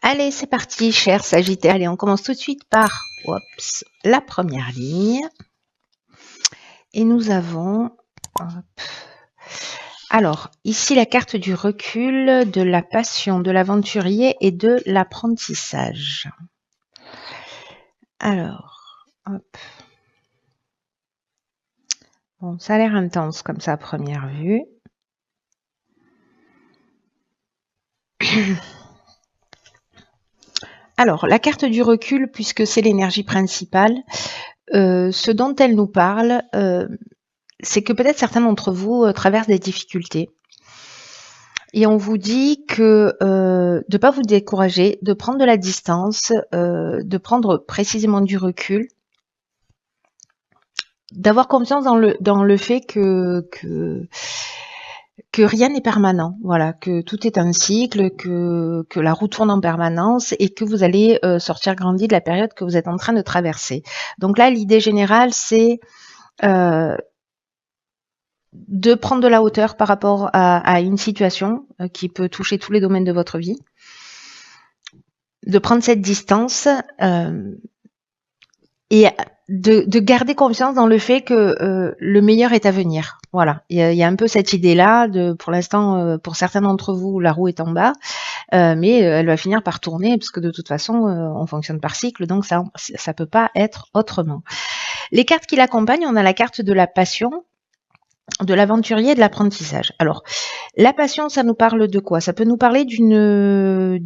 Allez, c'est parti, cher Sagittaire. Allez, on commence tout de suite par la première ligne. Et nous avons... Alors, ici, la carte du recul, de la passion, de l'aventurier et de l'apprentissage. Alors, hop. Bon, ça a l'air intense comme ça à première vue. Alors, la carte du recul, puisque c'est l'énergie principale, ce dont elle nous parle, c'est que peut-être certains d'entre vous traversent des difficultés. Et on vous dit que de ne pas vous décourager, de prendre de la distance, de prendre précisément du recul, d'avoir confiance dans le fait que rien n'est permanent, voilà, que tout est un cycle, que la roue tourne en permanence et que vous allez sortir grandi de la période que vous êtes en train de traverser. Donc là, l'idée générale, c'est de prendre de la hauteur par rapport à une situation qui peut toucher tous les domaines de votre vie, de prendre cette distance et de garder confiance dans le fait que le meilleur est à venir. Voilà, il y a un peu cette idée-là, pour l'instant, pour certains d'entre vous, la roue est en bas, mais elle va finir par tourner, parce que de toute façon, on fonctionne par cycle, donc ça peut pas être autrement. Les cartes qui l'accompagnent, on a la carte de la passion, de l'aventurier et de l'apprentissage. Alors, la passion, ça nous parle de quoi? Ça peut nous parler d'une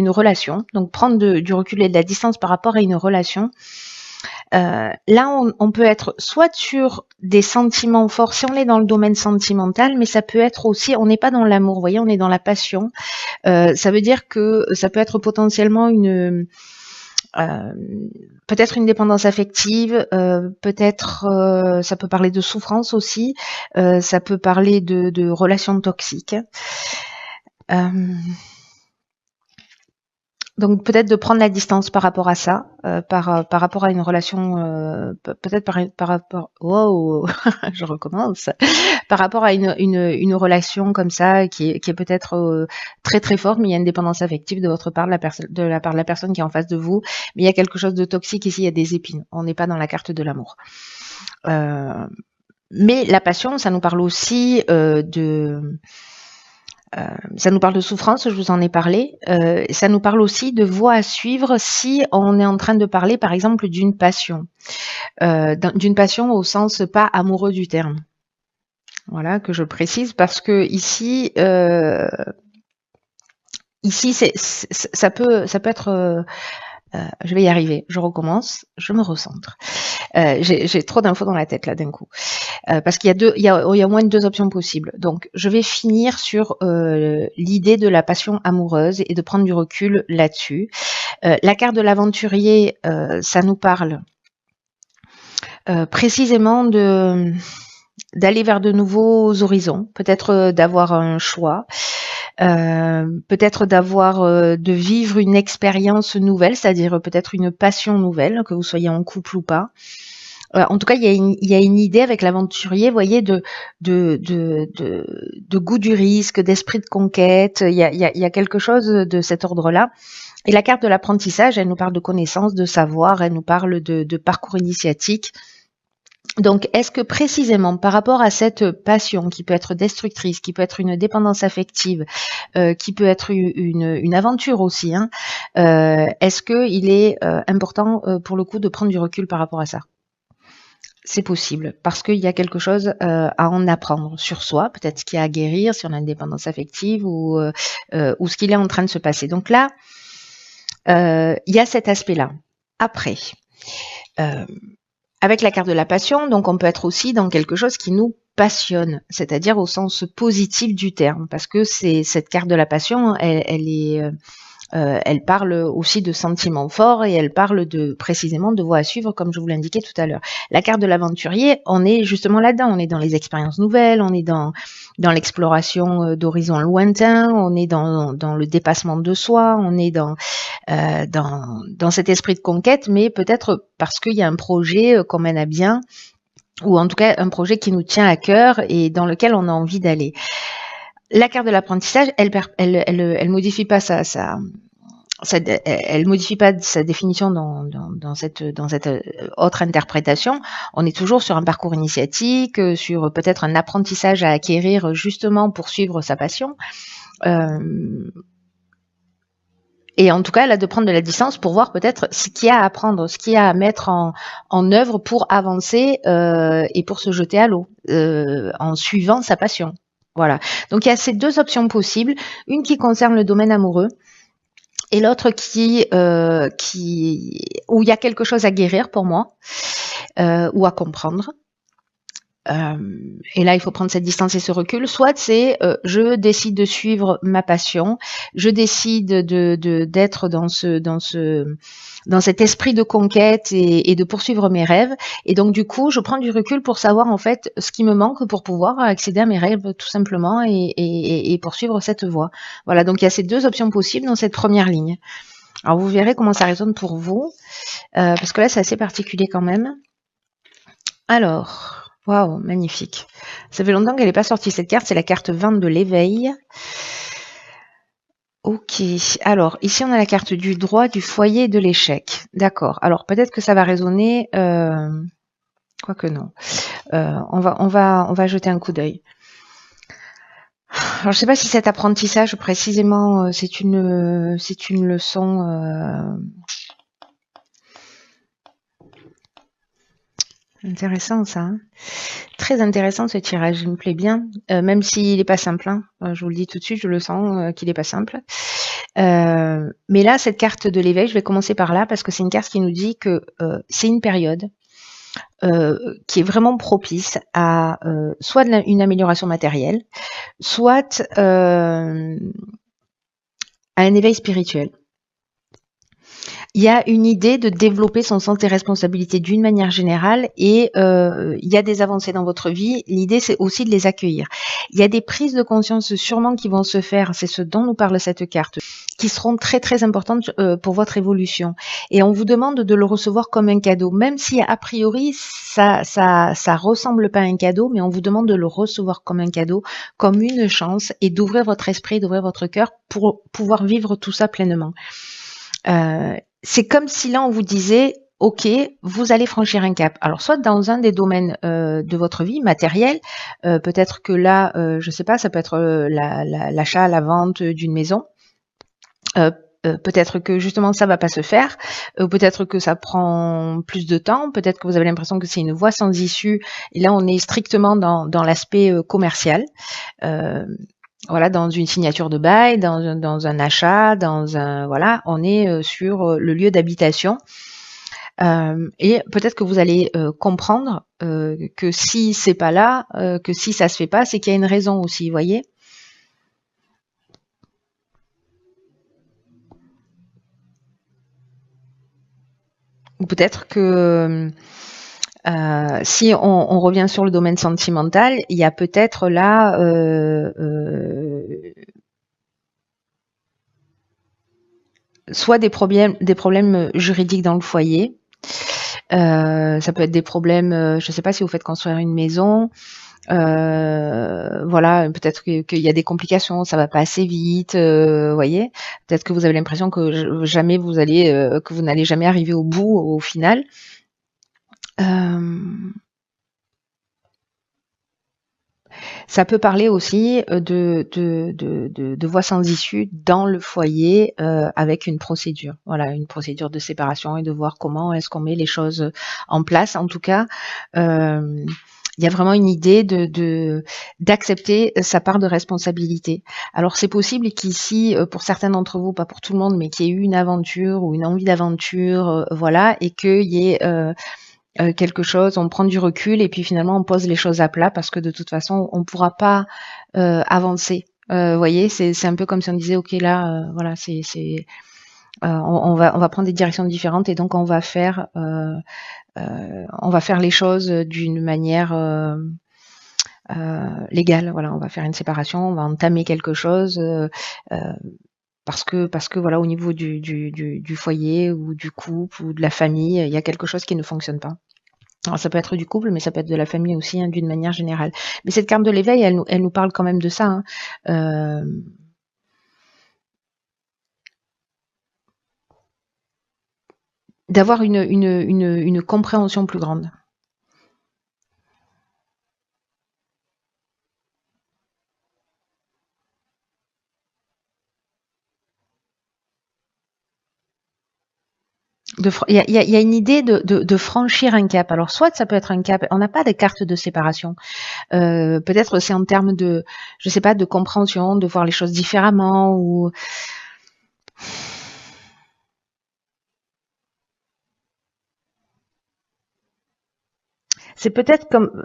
relation, donc prendre du recul et de la distance par rapport à une relation. Là, on peut être soit sur des sentiments forts, si on est dans le domaine sentimental, mais ça peut être aussi, on n'est pas dans l'amour, vous voyez, on est dans la passion. Ça veut dire que ça peut être potentiellement peut-être une dépendance affective, peut-être ça peut parler de souffrance aussi, ça peut parler de relations toxiques. Donc peut-être de prendre la distance par rapport à ça, par rapport à une relation, peut-être par rapport, wow, je recommence, par rapport à une relation comme ça qui est peut-être très très forte, mais il y a une dépendance affective de votre part, de la part de la personne qui est en face de vous, mais il y a quelque chose de toxique ici, il y a des épines. On n'est pas dans la carte de l'amour. Mais la passion, ça nous parle aussi ça nous parle de souffrance, je vous en ai parlé. Ça nous parle aussi de voies à suivre si on est en train de parler, par exemple, d'une passion. D'une passion au sens pas amoureux du terme. Voilà, que je précise, parce que ici, ça peut être... je vais y arriver, je recommence, je me recentre. J'ai trop d'infos dans la tête là d'un coup, parce qu'il y a au moins 2 options possibles. Donc je vais finir sur l'idée de la passion amoureuse et de prendre du recul là-dessus. La carte de l'aventurier, ça nous parle précisément d'aller vers de nouveaux horizons, peut-être d'avoir un choix. Peut-être de vivre une expérience nouvelle, c'est-à-dire peut-être une passion nouvelle, que vous soyez en couple ou pas. En tout cas, il y a une idée avec l'aventurier, vous voyez, de goût du risque, d'esprit de conquête. Il y a quelque chose de cet ordre-là. Et la carte de l'apprentissage, elle nous parle de connaissances, de savoir, elle nous parle de parcours initiatique. Donc, est-ce que précisément par rapport à cette passion qui peut être destructrice, qui peut être une dépendance affective, qui peut être une aventure aussi, hein, est-ce qu'il est important pour le coup de prendre du recul par rapport à ça? C'est possible, parce qu'il y a quelque chose à en apprendre sur soi, peut-être ce qu'il y a à guérir, si on a une dépendance affective ou ce qu'il est en train de se passer. Donc là, il y a cet aspect-là. Après, avec la carte de la passion, donc on peut être aussi dans quelque chose qui nous passionne, c'est-à-dire au sens positif du terme, parce que cette carte de la passion, elle parle aussi de sentiments forts et elle parle précisément de voies à suivre, comme je vous l'indiquais tout à l'heure. La carte de l'aventurier, on est justement là-dedans, on est dans les expériences nouvelles, on est dans l'exploration d'horizons lointains, on est dans le dépassement de soi, on est dans cet esprit de conquête, mais peut-être parce qu'il y a un projet qu'on mène à bien, ou en tout cas un projet qui nous tient à cœur et dans lequel on a envie d'aller. La carte de l'apprentissage, elle modifie pas elle modifie pas sa définition dans cette autre interprétation. On est toujours sur un parcours initiatique, sur peut-être un apprentissage à acquérir justement pour suivre sa passion. Et en tout cas, elle a de prendre de la distance pour voir peut-être ce qu'il y a à apprendre, ce qu'il y a à mettre en œuvre pour avancer et pour se jeter à l'eau en suivant sa passion. Voilà. Donc il y a ces deux options possibles, une qui concerne le domaine amoureux et l'autre où il y a quelque chose à guérir pour moi ou à comprendre. Et là, il faut prendre cette distance et ce recul. Soit c'est je décide de suivre ma passion, je décide d'être dans cet esprit de conquête et de poursuivre mes rêves. Et donc du coup, je prends du recul pour savoir en fait ce qui me manque pour pouvoir accéder à mes rêves tout simplement et poursuivre cette voie. Voilà. Donc il y a ces deux options possibles dans cette première ligne. Alors vous verrez comment ça résonne pour vous, parce que là c'est assez particulier quand même. Alors. Waouh, magnifique. Ça fait longtemps qu'elle n'est pas sortie cette carte, c'est la carte 20 de l'éveil. Ok, alors ici on a la carte du droit, du foyer et de l'échec. D'accord, alors peut-être que ça va résonner, quoique non. On va jeter un coup d'œil. Alors je sais pas si cet apprentissage précisément c'est une leçon intéressant ça. Hein. Très intéressant ce tirage, il me plaît bien, même s'il n'est pas simple. Hein. Je vous le dis tout de suite, je le sens qu'il n'est pas simple. Mais là, cette carte de l'éveil, je vais commencer par là parce que c'est une carte qui nous dit que c'est une période qui est vraiment propice à soit une amélioration matérielle, soit à un éveil spirituel. Il y a une idée de développer son sens des responsabilités d'une manière générale et il y a des avancées dans votre vie. L'idée, c'est aussi de les accueillir. Il y a des prises de conscience sûrement qui vont se faire, c'est ce dont nous parle cette carte, qui seront très très importantes pour votre évolution. Et on vous demande de le recevoir comme un cadeau, même si a priori ça ressemble pas à un cadeau, mais on vous demande de le recevoir comme un cadeau, comme une chance et d'ouvrir votre esprit, d'ouvrir votre cœur pour pouvoir vivre tout ça pleinement. C'est comme si là on vous disait ok, vous allez franchir un cap. Alors soit dans un des domaines de votre vie matériel, peut-être que là, je sais pas, ça peut être l'achat, la vente d'une maison. Peut-être que justement ça va pas se faire, peut-être que ça prend plus de temps, peut-être que vous avez l'impression que c'est une voie sans issue. Et là on est strictement dans l'aspect commercial. Voilà, dans une signature de bail, dans un achat, voilà, on est sur le lieu d'habitation. Et peut-être que vous allez comprendre que si c'est pas là, que si ça se fait pas, c'est qu'il y a une raison aussi, vous voyez. Ou peut-être que si on revient sur le domaine sentimental, il y a peut-être là soit des problèmes juridiques dans le foyer. Ça peut être des problèmes, je ne sais pas si vous faites construire une maison. Voilà, peut-être qu'il y a des complications, ça va pas assez vite, voyez. Peut-être que vous avez l'impression que jamais que vous n'allez jamais arriver au bout au final. Ça peut parler aussi de voies sans issue dans le foyer avec une procédure. Voilà, une procédure de séparation et de voir comment est-ce qu'on met les choses en place. En tout cas, il y a vraiment une idée d'accepter sa part de responsabilité. Alors c'est possible qu'ici, pour certains d'entre vous, pas pour tout le monde, mais qu'il y ait eu une aventure ou une envie d'aventure, voilà, et qu'il y ait quelque chose, on prend du recul et puis finalement on pose les choses à plat parce que de toute façon on pourra pas avancer. Vous voyez, c'est un peu comme si on disait ok là, voilà, on va prendre des directions différentes et donc on va faire les choses d'une manière légale. Voilà, on va faire une séparation, on va entamer quelque chose. Parce que voilà, au niveau du foyer ou du couple ou de la famille, il y a quelque chose qui ne fonctionne pas. Alors ça peut être du couple, mais ça peut être de la famille aussi, hein, d'une manière générale. Mais cette carte de l'éveil, elle nous parle quand même de ça. Hein. d'avoir une compréhension plus grande. Il y a une idée de franchir un cap. Alors soit ça peut être un cap, on n'a pas de carte de séparation. Peut-être c'est en termes de, je sais pas, de compréhension, de voir les choses différemment ou c'est peut-être comme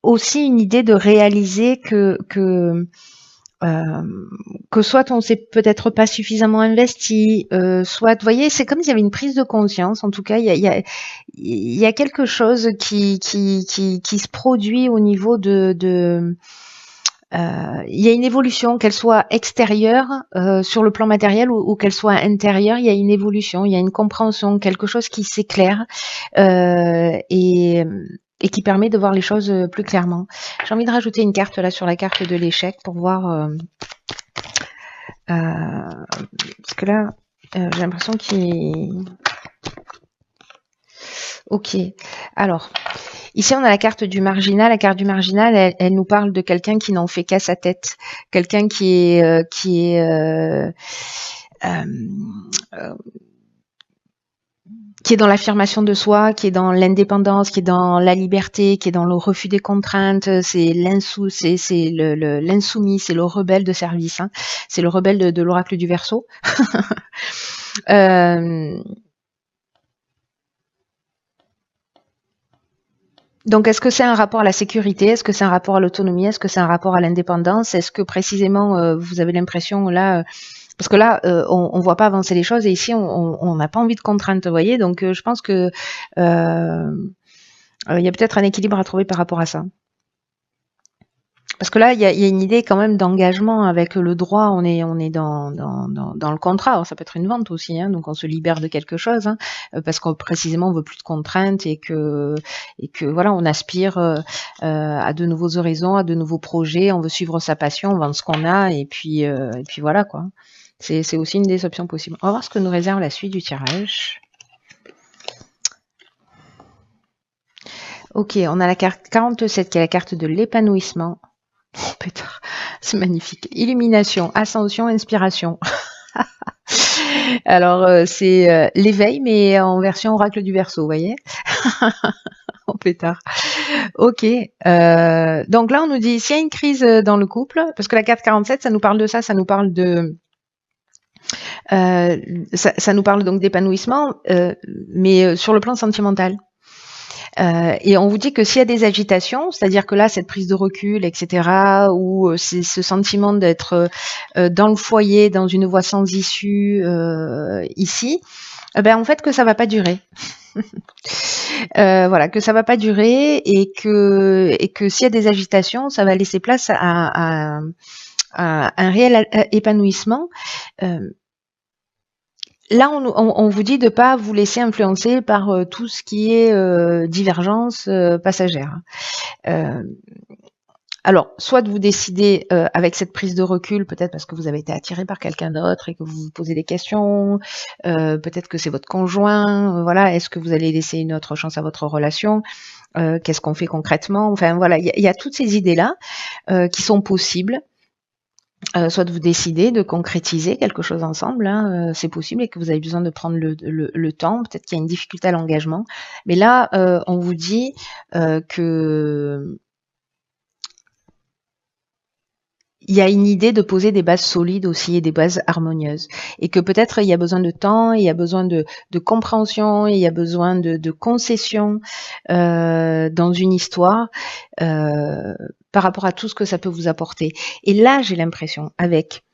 aussi une idée de réaliser euh, que soit on s'est peut-être pas suffisamment investi, soit, vous voyez, c'est comme s'il y avait une prise de conscience. En tout cas, il y a quelque chose qui se produit au niveau il y a une évolution, qu'elle soit extérieure sur le plan matériel ou qu'elle soit intérieure. Il y a une évolution, il y a une compréhension, quelque chose qui s'éclaire et qui permet de voir les choses plus clairement. J'ai envie de rajouter une carte là sur la carte de l'échec pour voir parce que là j'ai l'impression qu'il... Ok, alors ici on a la carte du marginal. La carte du marginal, elle nous parle de quelqu'un qui n'en fait qu'à sa tête, quelqu'un qui est dans l'affirmation de soi, qui est dans l'indépendance, qui est dans la liberté, qui est dans le refus des contraintes. C'est l'insoumis, c'est le rebelle de service. Hein. C'est le rebelle de l'oracle du Verseau. Donc, est-ce que c'est un rapport à la sécurité? Est-ce que c'est un rapport à l'autonomie? Est-ce que c'est un rapport à l'indépendance? Est-ce que précisément, vous avez l'impression là, parce que là, on voit pas avancer les choses et ici, on n'a pas envie de contraintes, vous voyez? Donc, je pense que il y a peut-être un équilibre à trouver par rapport à ça. Parce que là, il y a une idée quand même d'engagement avec le droit. On est dans le contrat. Alors, ça peut être une vente aussi, hein, donc on se libère de quelque chose, hein, parce qu'on précisément on veut plus de contraintes et que voilà, on aspire à de nouveaux horizons, à de nouveaux projets. On veut suivre sa passion, on vend ce qu'on a et puis voilà quoi. C'est aussi une des options possibles. On va voir ce que nous réserve la suite du tirage. Ok, on a la carte 47 qui est la carte de l'épanouissement. Oh, pétard, c'est magnifique. Illumination, ascension, inspiration. Alors, c'est l'éveil, mais en version oracle du Verseau, vous voyez. Oh, pétard. Ok. Donc là, on nous dit s'il y a une crise dans le couple, parce que la carte 47, ça nous parle de ça, ça nous parle de... ça nous parle donc d'épanouissement, mais sur le plan sentimental. Et on vous dit que s'il y a des agitations, c'est-à-dire que là, cette prise de recul, etc., ou c'est ce sentiment d'être dans le foyer, dans une voie sans issue ici, ben en fait que ça va pas durer. Voilà, que ça va pas durer et que s'il y a des agitations, ça va laisser place à un réel épanouissement. Là, on vous dit de pas vous laisser influencer par tout ce qui est divergence passagère. Alors, soit de vous décider avec cette prise de recul, peut-être parce que vous avez été attiré par quelqu'un d'autre et que vous vous posez des questions, peut-être que c'est votre conjoint, voilà, est-ce que vous allez laisser une autre chance à votre relation, qu'est-ce qu'on fait concrètement, enfin voilà, il y a toutes ces idées-là qui sont possibles. Soit de vous décider de concrétiser quelque chose ensemble, hein, c'est possible et que vous avez besoin de prendre le temps. Peut-être qu'il y a une difficulté à l'engagement, mais là, on vous dit que il y a une idée de poser des bases solides aussi et des bases harmonieuses, et que peut-être il y a besoin de temps, il y a besoin de compréhension, il y a besoin de concession dans une histoire. Par rapport à tout ce que ça peut vous apporter. Et là, j'ai l'impression, avec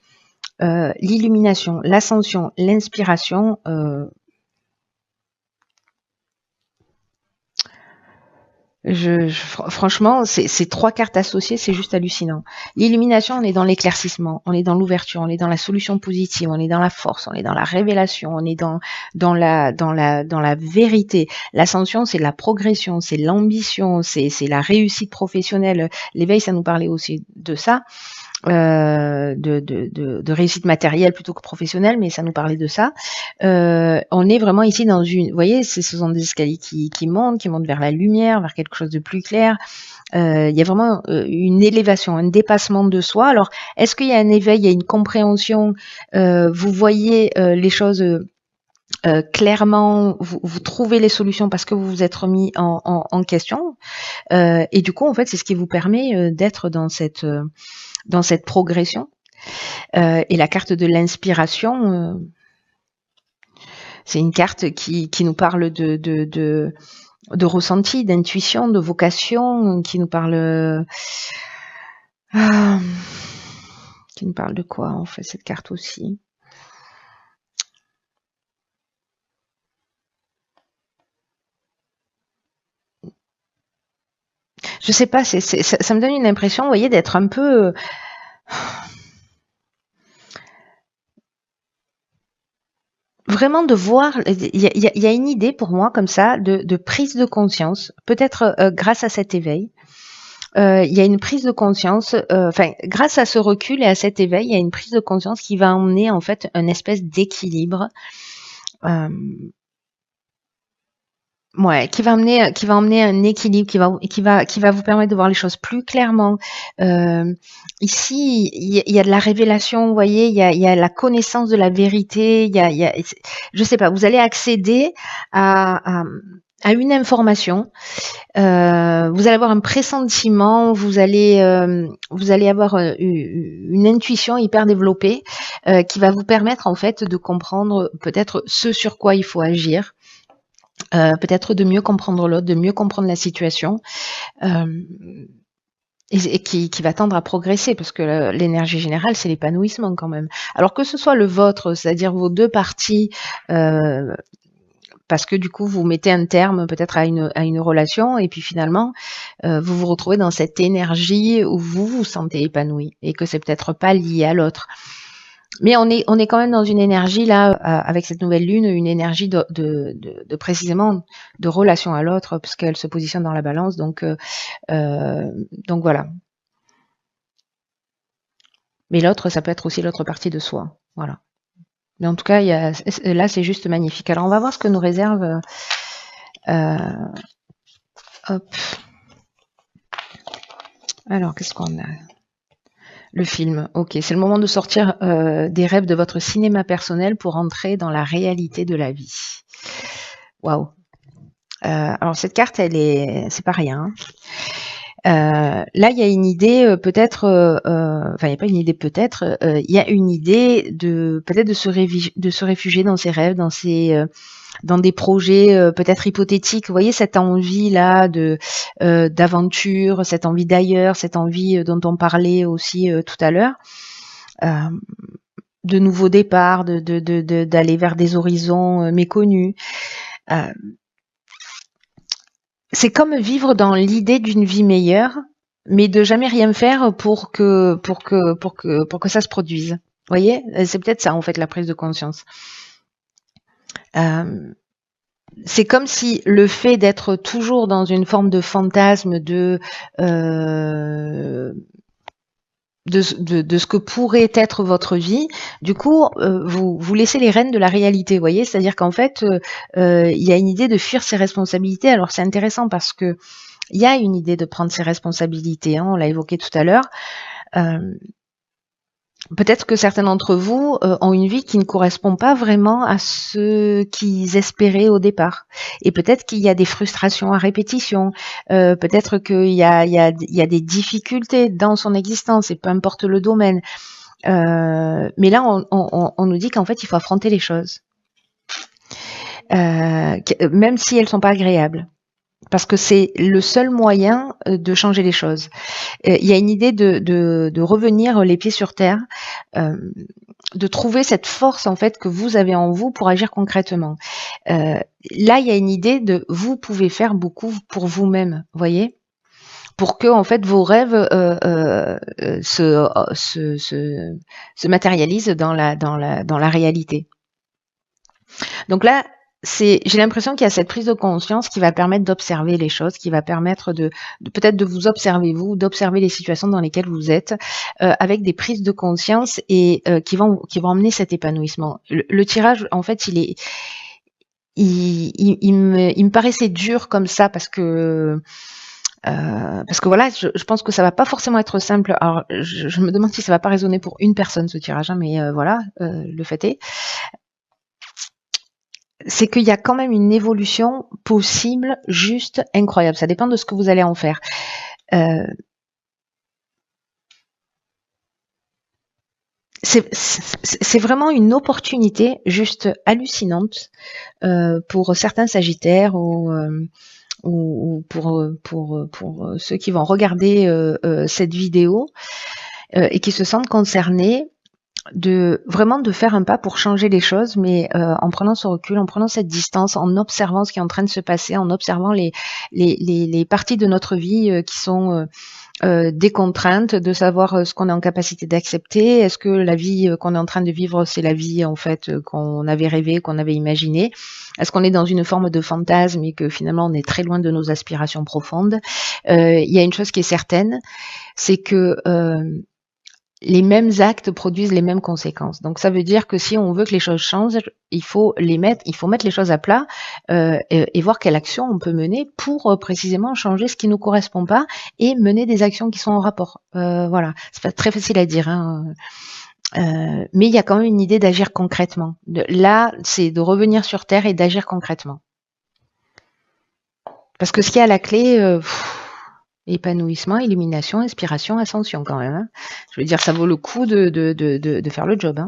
l'illumination, l'ascension, l'inspiration, franchement, ces trois cartes associées, c'est juste hallucinant. L'illumination, on est dans l'éclaircissement, on est dans l'ouverture, on est dans la solution positive, on est dans la force, on est dans la révélation, on est dans la vérité. L'ascension, c'est la progression, c'est l'ambition, c'est la réussite professionnelle. L'éveil, ça nous parlait aussi de ça. de réussite matérielle plutôt que professionnelle, mais ça nous parlait de ça. On est vraiment ici dans une, vous voyez, ce sont des escaliers qui montent vers la lumière, vers quelque chose de plus clair. Il y a vraiment une élévation, un dépassement de soi. Alors, est-ce qu'il y a un éveil, il y a une compréhension, vous voyez les choses clairement, vous trouvez les solutions parce que vous vous êtes remis en question. Et du coup, en fait, c'est ce qui vous permet d'être dans cette progression. Et la carte de l'inspiration, c'est une carte qui nous parle de ressenti, d'intuition, de vocation, qui nous parle de quoi en fait cette carte aussi? Je sais pas, ça me donne une impression, vous voyez, d'être un peu vraiment de voir, il y a une idée pour moi comme ça de prise de conscience, peut-être grâce à cet éveil. Il y a une prise de conscience, enfin grâce à ce recul et à cet éveil, il y a une prise de conscience qui va emmener en fait une espèce d'équilibre. Ouais, qui va emmener un équilibre, qui va vous permettre de voir les choses plus clairement. Ici, il y a de la révélation, vous voyez, il y a la connaissance de la vérité, je sais pas, vous allez accéder à une information. Vous allez avoir un pressentiment, vous allez avoir une intuition hyper développée qui va vous permettre en fait de comprendre peut-être ce sur quoi il faut agir. Peut-être de mieux comprendre l'autre, de mieux comprendre la situation, et qui va tendre à progresser, parce que l'énergie générale, c'est l'épanouissement quand même. Alors que ce soit le vôtre, c'est-à-dire vos deux parties, parce que du coup, vous mettez un terme peut-être à une relation, et puis finalement, vous vous retrouvez dans cette énergie où vous vous sentez épanoui, et que c'est peut-être pas lié à l'autre. Mais on est quand même dans une énergie là, avec cette nouvelle lune, une énergie de précisément de relation à l'autre, puisqu'elle se positionne dans la balance. Donc voilà. Mais l'autre, ça peut être aussi l'autre partie de soi. Voilà. Mais en tout cas, là, c'est juste magnifique. Alors, on va voir ce que nous réserve. Hop. Alors, qu'est-ce qu'on a? Le film. Ok, c'est le moment de sortir des rêves de votre cinéma personnel pour entrer dans la réalité de la vie. Waouh. Alors cette carte, c'est pas rien. Là, il y a une idée peut-être, enfin, il n'y a pas une idée peut-être, il y a une idée peut-être de se réfugier dans ses rêves, dans des projets peut-être hypothétiques. Vous voyez cette envie là d'aventure, cette envie d'ailleurs, cette envie dont on parlait aussi tout à l'heure, de nouveaux départs, d'aller vers des horizons méconnus. C'est comme vivre dans l'idée d'une vie meilleure, mais de jamais rien faire pour que ça se produise. Vous voyez, c'est peut-être ça en fait la prise de conscience. C'est comme si le fait d'être toujours dans une forme de fantasme de ce que pourrait être votre vie, du coup, vous laissez les rênes de la réalité, vous voyez, c'est-à-dire qu'en fait, il y a une idée de fuir ses responsabilités. Alors c'est intéressant parce que il y a une idée de prendre ses responsabilités, hein, on l'a évoqué tout à l'heure. Peut-être que certains d'entre vous ont une vie qui ne correspond pas vraiment à ce qu'ils espéraient au départ. Et peut-être qu'il y a des frustrations à répétition. Peut-être qu'il y a des difficultés dans son existence, et peu importe le domaine. Mais là, on nous dit qu'en fait, il faut affronter les choses. Même si elles sont pas agréables. Parce que c'est le seul moyen de changer les choses. Il y a une idée de revenir les pieds sur terre, de trouver cette force en fait que vous avez en vous pour agir concrètement. Là, il y a une idée de vous pouvez faire beaucoup pour vous-même, voyez, pour que en fait vos rêves se matérialisent dans la réalité. Donc là, j'ai l'impression qu'il y a cette prise de conscience qui va permettre d'observer les choses, qui va permettre de peut-être de vous observer vous, d'observer les situations dans lesquelles vous êtes, avec des prises de conscience et qui vont emmener cet épanouissement. Le tirage, en fait, il me paraissait dur comme ça parce que voilà, je pense que ça va pas forcément être simple. Alors, je me demande si ça va pas résonner pour une personne ce tirage, hein, mais voilà, le fait est. C'est qu'il y a quand même une évolution possible, juste incroyable. Ça dépend de ce que vous allez en faire. Euh, c'est vraiment une opportunité juste hallucinante pour certains Sagittaires ou pour ceux qui vont regarder cette vidéo et qui se sentent concernés vraiment de faire un pas pour changer les choses, mais en prenant ce recul, en prenant cette distance, en observant ce qui est en train de se passer, en observant les parties de notre vie qui sont des contraintes, de savoir ce qu'on est en capacité d'accepter. Est-ce que la vie qu'on est en train de vivre, c'est la vie en fait qu'on avait rêvé, qu'on avait imaginé? Est-ce qu'on est dans une forme de fantasme et que finalement on est très loin de nos aspirations profondes? Il y a une chose qui est certaine, c'est que les mêmes actes produisent les mêmes conséquences. Donc ça veut dire que si on veut que les choses changent, il faut mettre les choses à plat et voir quelle action on peut mener pour précisément changer ce qui ne nous correspond pas et mener des actions qui sont en rapport. Voilà, c'est pas très facile à dire, hein. Mais il y a quand même une idée d'agir concrètement. Là, c'est de revenir sur Terre et d'agir concrètement. Parce que ce qui est à la clé, épanouissement, illumination, inspiration, ascension quand même, hein. Je veux dire, ça vaut le coup de faire le job, hein.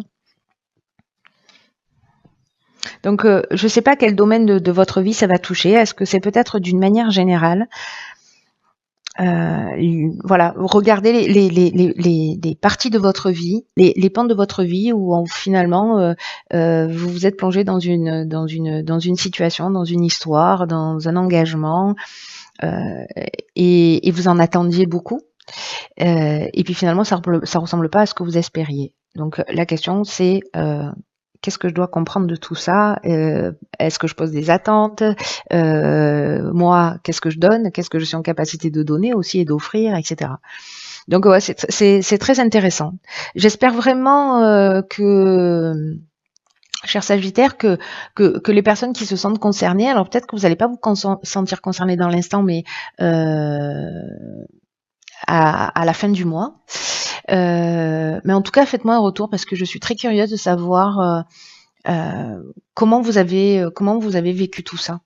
Donc, je ne sais pas quel domaine de votre vie ça va toucher. Est-ce que c'est peut-être d'une manière générale? Voilà, regardez les parties de votre vie, les pans de votre vie où finalement vous vous êtes plongé dans une situation, dans une histoire, dans un engagement, et vous en attendiez beaucoup. Et puis finalement, ça ressemble pas à ce que vous espériez. Donc la question, c'est qu'est-ce que je dois comprendre de tout ça? Est-ce que je pose des attentes? Moi, qu'est-ce que je donne? Qu'est-ce que je suis en capacité de donner aussi et d'offrir, etc. Donc ouais, c'est très intéressant. J'espère vraiment chers Sagittaires, que les personnes qui se sentent concernées, alors peut-être que vous n'allez pas vous sentir concerné dans l'instant, mais à la fin du mois. Mais en tout cas, faites-moi un retour parce que je suis très curieuse de savoir comment vous avez vécu tout ça.